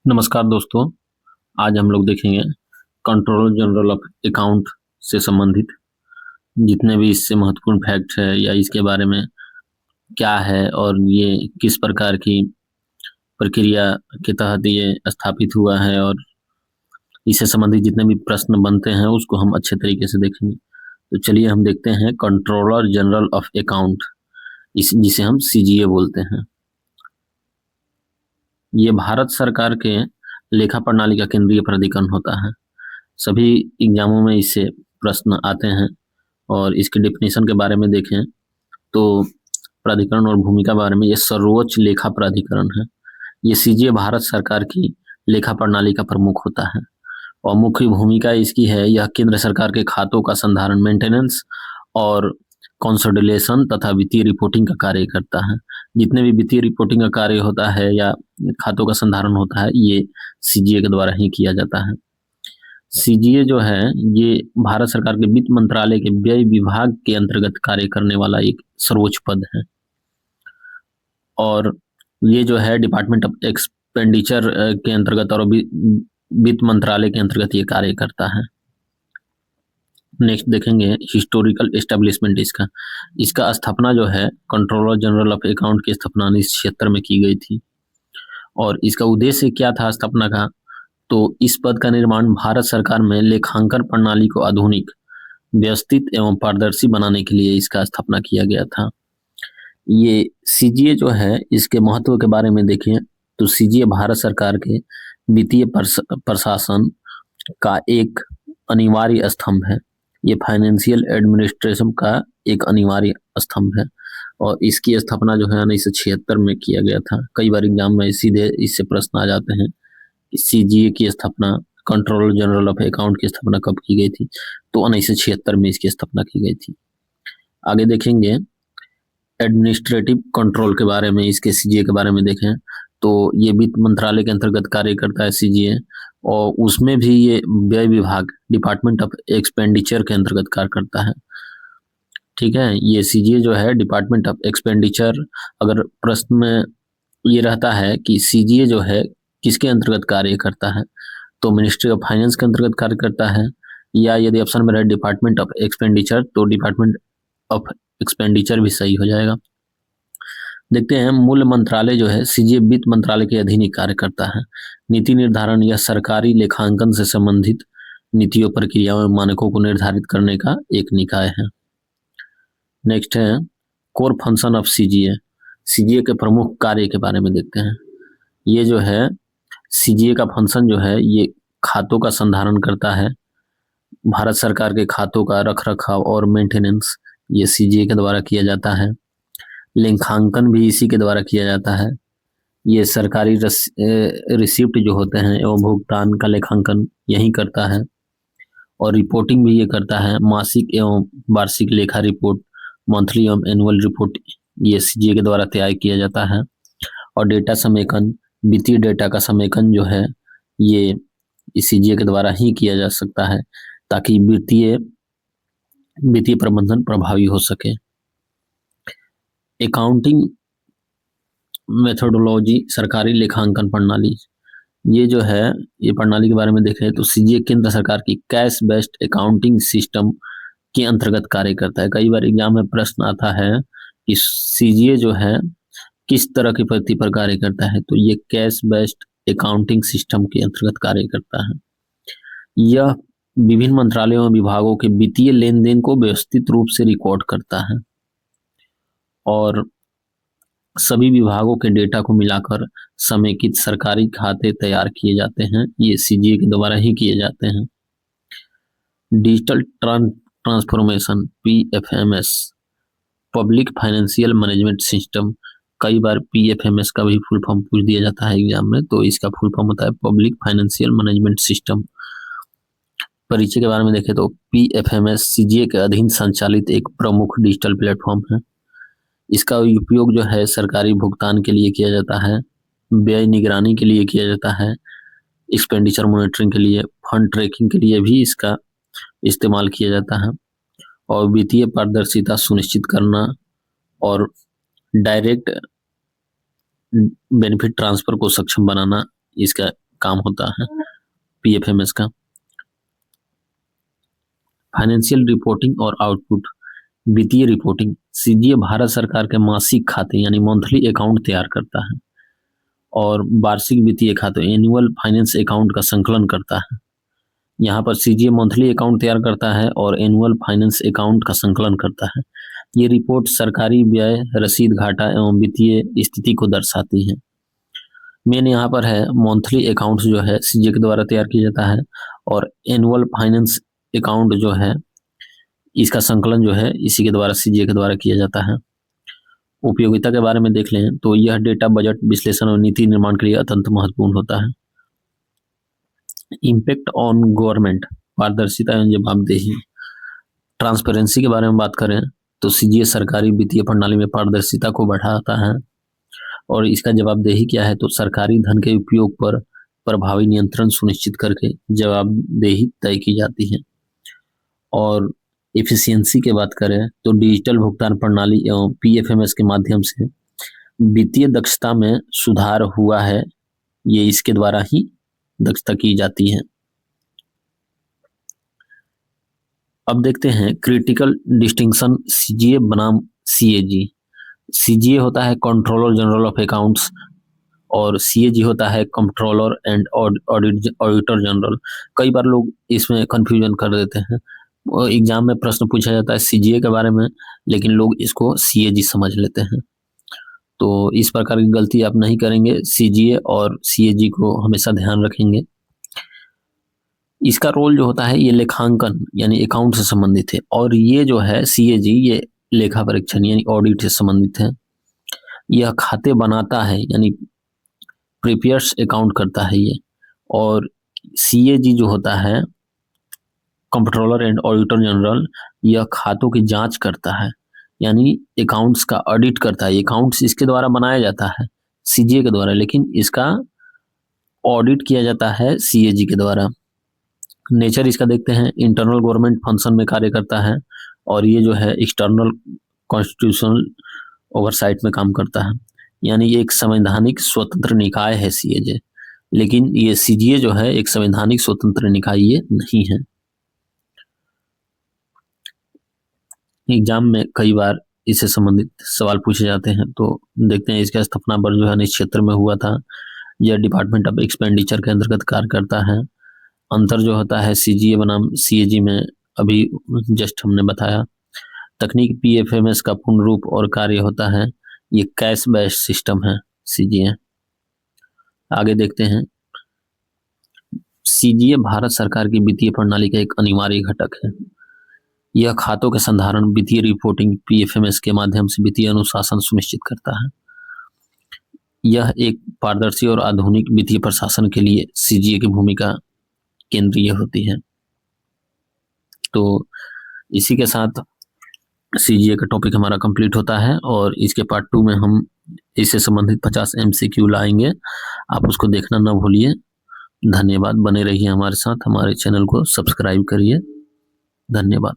नमस्कार दोस्तों। आज हम लोग देखेंगे कंट्रोलर जनरल ऑफ अकाउंट से संबंधित जितने भी इससे महत्वपूर्ण फैक्ट है या इसके बारे में क्या है और ये किस प्रकार की प्रक्रिया के तहत ये स्थापित हुआ है और इससे संबंधित जितने भी प्रश्न बनते हैं उसको हम अच्छे तरीके से देखेंगे। तो चलिए हम देखते हैं कंट्रोलर जनरल ऑफ अकाउंट, इस जिसे हम सीजीए बोलते हैं। ये भारत सरकार के लेखा प्रणाली का केंद्रीय प्राधिकरण होता है। सभी एग्जामों में इससे प्रश्न आते हैं और इसके डेफिनेशन के बारे में देखें तो प्राधिकरण और भूमिका बारे में, ये सर्वोच्च लेखा प्राधिकरण है। ये सीजीए भारत सरकार की लेखा प्रणाली का प्रमुख होता है और मुख्य भूमिका इसकी है, यह केंद्र सरकार के खातों का संधारण, मेंटेनेंस और कंसोलिडेशन तथा वित्तीय रिपोर्टिंग का कार्य करता है। जितने भी वित्तीय रिपोर्टिंग का कार्य होता है या खातों का संधारण होता है, ये सीजीए के द्वारा ही किया जाता है। सीजीए जो है ये भारत सरकार के वित्त मंत्रालय के व्यय विभाग के अंतर्गत कार्य करने वाला एक सर्वोच्च पद है और ये जो है डिपार्टमेंट ऑफ एक्सपेंडिचर के अंतर्गत और वित्त मंत्रालय के अंतर्गत ये कार्य करता है। नेक्स्ट देखेंगे हिस्टोरिकल एस्टेब्लिशमेंट इसका। इसका स्थापना जो है कंट्रोलर जनरल ऑफ अकाउंट की स्थापना 1976 में की गई थी और इसका उद्देश्य क्या था स्थापना का, तो इस पद का निर्माण भारत सरकार में लेखांकन प्रणाली को आधुनिक, व्यवस्थित एवं पारदर्शी बनाने के लिए इसका स्थापना किया गया था। ये सीजीए जो है इसके महत्व के बारे में देखें तो सीजीए भारत सरकार के वित्तीय प्रशासन का एक अनिवार्य स्तंभ है। ये फाइनेंशियल एडमिनिस्ट्रेशन का एक अनिवार्य स्तंभ है और इसकी स्थापना जो है 1976 में किया गया था। कई बार एग्जाम में सीधे इससे प्रश्न आ जाते हैं, सीजीए की स्थापना, कंट्रोलर जनरल ऑफ अकाउंट की स्थापना कब की गई थी, तो 1976 में इसकी स्थापना की गई थी। आगे देखेंगे एडमिनिस्ट्रेटिव कंट्रोल के बारे में, इसके सीजीए के बारे में देखें तो ये वित्त मंत्रालय के अंतर्गत कार्य करता है सीजीए और उसमें भी ये व्यय विभाग, डिपार्टमेंट ऑफ एक्सपेंडिचर के अंतर्गत कार्य करता है। ठीक है, ये सीजीए जो है डिपार्टमेंट ऑफ एक्सपेंडिचर, अगर प्रश्न में ये रहता है कि सीजीए जो है किसके अंतर्गत कार्य करता है, तो मिनिस्ट्री ऑफ फाइनेंस के अंतर्गत कार्य करता है, या यदि ऑप्शन में रहे डिपार्टमेंट ऑफ एक्सपेंडिचर तो डिपार्टमेंट ऑफ एक्सपेंडिचर भी सही हो जाएगा। देखते हैं मूल मंत्रालय जो है सीजीए वित्त मंत्रालय के अधीन ही कार्य करता है। नीति निर्धारण या सरकारी लेखांकन से संबंधित नीतियों, प्रक्रियाओं और मानकों को निर्धारित करने का एक निकाय है। नेक्स्ट है core function of CGA. CGA के प्रमुख कार्य के बारे में देखते हैं। ये जो है सीजीए का फंक्शन जो है ये खातों का संधारण करता है। भारत सरकार के खातों का रख रखाव और मेंटेनेंस ये सीजीए के द्वारा किया जाता है। लेखांकन भी इसी के द्वारा किया जाता है। ये सरकारी रिसिप्ट जो होते हैं एवं भुगतान का लेखांकन यही करता है और रिपोर्टिंग भी ये करता है। मासिक एवं वार्षिक लेखा रिपोर्ट, मंथली एवं एनुअल रिपोर्ट ये सीजीए के द्वारा तैयार किया जाता है और डेटा समेकन, वित्तीय डेटा का समेकन जो है ये सीजीए के द्वारा ही किया जा सकता है ताकि वित्तीय प्रबंधन प्रभावी हो सके। अकाउंटिंग मेथोडोलॉजी, सरकारी लेखांकन प्रणाली, ये जो है ये प्रणाली के बारे में देखें तो सीजीए केंद्र सरकार की कैश बेस्ड अकाउंटिंग सिस्टम के अंतर्गत कार्य करता है। कई बार एग्जाम में प्रश्न आता है कि सीजीए जो है किस तरह की पद्धति पर कार्य करता है, तो ये कैश बेस्ड अकाउंटिंग सिस्टम के अंतर्गत कार्य करता है। यह विभिन्न मंत्रालयों और विभागों के वित्तीय लेन देन को व्यवस्थित रूप से रिकॉर्ड करता है और सभी विभागों के डेटा को मिलाकर समेकित सरकारी खाते तैयार किए जाते हैं। ये सीजीए के द्वारा ही किए जाते हैं। Digital transformation, PFMS, public financial management system. कई बार पीएफएमएस का भी फुल फॉर्म पूछ दिया जाता है एग्जाम में, तो इसका फुल फॉर्म होता है पब्लिक फाइनेंशियल मैनेजमेंट सिस्टम। परिचय के बारे में देखें तो पीएफएमएस सीजीए के अधीन संचालित एक प्रमुख डिजिटल प्लेटफॉर्म है। इसका उपयोग जो है सरकारी भुगतान के लिए किया जाता है, व्यय निगरानी के लिए किया जाता है, एक्सपेंडिचर मॉनिटरिंग के लिए, फंड ट्रैकिंग के लिए भी इसका इस्तेमाल किया जाता है और वित्तीय पारदर्शिता सुनिश्चित करना और डायरेक्ट बेनिफिट ट्रांसफर को सक्षम बनाना इसका काम होता है पीएफएमएस का। फाइनेंशियल रिपोर्टिंग और आउटपुट, वित्तीय रिपोर्टिंग। सीजीए भारत सरकार के मासिक खाते यानी मंथली अकाउंट तैयार करता है और वार्षिक वित्तीय खाते एनुअल फाइनेंस अकाउंट का संकलन करता है। यहाँ पर सीजीए मंथली अकाउंट तैयार करता है और एनुअल फाइनेंस अकाउंट का संकलन करता है। ये रिपोर्ट सरकारी व्यय, रसीद, घाटा एवं वित्तीय स्थिति को दर्शाती है। मेन यहाँ पर है मंथली अकाउंट जो है सीजीए के द्वारा तैयार किया जाता है और एनुअल फाइनेंस अकाउंट जो है इसका संकलन जो है इसी के द्वारा सीजीए के द्वारा किया जाता है। उपयोगिता के बारे में देख लें तो यह डेटा बजट विश्लेषण और नीति निर्माण के लिए अत्यंत महत्वपूर्ण होता है। इम्पैक्ट ऑन गवर्नमेंट, पारदर्शिता एवं जवाबदेही। ट्रांसपेरेंसी के बारे में बात करें तो सीजीए सरकारी वित्तीय प्रणाली में पारदर्शिता को बढ़ाता है और इसका जवाबदेही क्या है तो सरकारी धन के उपयोग पर प्रभावी नियंत्रण सुनिश्चित करके जवाबदेही तय की जाती है। और एफिशिएंसी की बात करें तो डिजिटल भुगतान प्रणाली एवं पीएफएमएस के माध्यम से वित्तीय दक्षता में सुधार हुआ है, ये इसके द्वारा ही दक्षता की जाती है। अब देखते हैं क्रिटिकल डिस्टिंक्शन सीजीए बनाम सीएजी। सीजीए होता है कंट्रोलर जनरल ऑफ अकाउंट्स और सीएजी होता है कंट्रोलर एंड ऑडिटर जनरल। कई बार लोग इसमें कंफ्यूजन कर देते हैं, एग्जाम में प्रश्न पूछा जाता है सीजीए के बारे में लेकिन लोग इसको सीएजी समझ लेते हैं, तो इस प्रकार की गलती आप नहीं करेंगे। सीजीए और सीएजी को हमेशा ध्यान रखेंगे। इसका रोल जो होता है ये लेखांकन यानी अकाउंट से संबंधित है और ये जो है सीएजी ये लेखा परीक्षण यानी ऑडिट से संबंधित है। यह खाते बनाता है यानी प्रिपेयर्स अकाउंट करता है ये। और सीएजी जो होता है कंट्रोलर एंड ऑडिटर जनरल, यह खातों की जांच करता है यानी अकाउंट्स का ऑडिट करता है। अकाउंट्स इसके द्वारा बनाया जाता है सीजीए के द्वारा, लेकिन इसका ऑडिट किया जाता है सीएजी के द्वारा। नेचर इसका देखते हैं, इंटरनल गवर्नमेंट फंक्शन में कार्य करता है और ये जो है एक्सटर्नल कॉन्स्टिट्यूशनल ओवरसाइट में काम करता है, यानी ये एक संवैधानिक स्वतंत्र निकाय है सीएजे, लेकिन ये सीजीए जो है एक संवैधानिक स्वतंत्र निकाय ये नहीं है। एग्जाम में कई बार इससे संबंधित सवाल पूछे जाते हैं, तो देखते हैं इसका स्थापना वर्ष जो है निज क्षेत्र में हुआ था। यह डिपार्टमेंट ऑफ एक्सपेंडिचर के अंतर्गत कार्य करता है। अंतर जो होता है सीजीए बनाम सीएजी में अभी जस्ट हमने बताया। तकनीक पीएफएमएस का पूर्ण रूप और कार्य होता है, ये कैश बेस्ड सिस्टम है सीजीए। आगे देखते हैं, सीजीए भारत सरकार की वित्तीय प्रणाली का एक अनिवार्य घटक है। यह खातों के संधारण, वित्तीय रिपोर्टिंग पीएफएमएस के माध्यम से वित्तीय अनुशासन सुनिश्चित करता है। यह एक पारदर्शी और आधुनिक वित्तीय प्रशासन के लिए सीजीए की भूमिका केंद्रीय होती है। तो इसी के साथ सीजीए का टॉपिक हमारा कंप्लीट होता है और इसके पार्ट 2 में हम इससे संबंधित 50 एमसीक्यू लाएंगे। आप उसको देखना ना भूलिए। धन्यवाद, बने रहिए हमारे साथ, हमारे चैनल को सब्सक्राइब करिए। धन्यवाद।